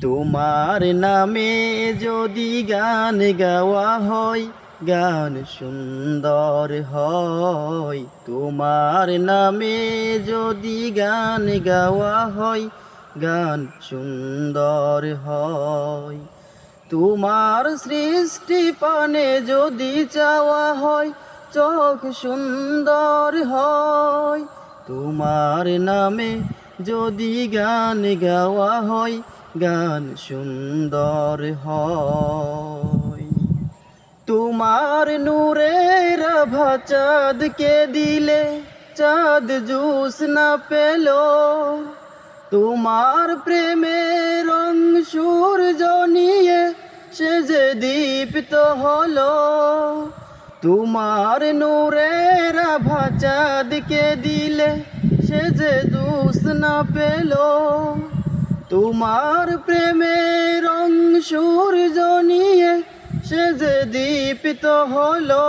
তোমার নামে যদি গান গাওয়া হয়, গান সুন্দর হয়। তোমার নামে যদি গান গাওয়া হয়, গান সুন্দর হয়। তোমার সৃষ্টি পানে যদি চাওয়া হয়, চোখ সুন্দর হয়। তোমার নামে যদি গান গাওয়া হয়, গান সুন্দর হয়। তোমার নূরের আভা চাঁদকে দিলে, চাঁদ জুস না পেল। তোমার প্রেমের রং সূর্য নিয়ে সে যে দীপ্ত হলো। তোমার নূরের আভা চাঁদকে দিলে, সে যে জুস না পেল। তোমার প্রেমের রং সূর্য নিয়ে সে যে দীপ্ত হলো।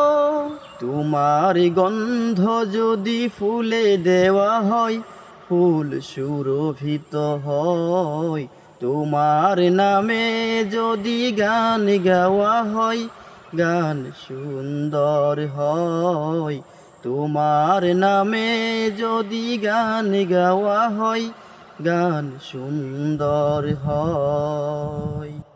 তোমার গন্ধ যদি ফুলে দেওয়া হয়, ফুল সুরভিত হয়। তোমার নামে যদি গান গাওয়া হয়, গান সুন্দর হয়। তোমার নামে যদি গান গাওয়া হয়, গান সুন্দর হয়।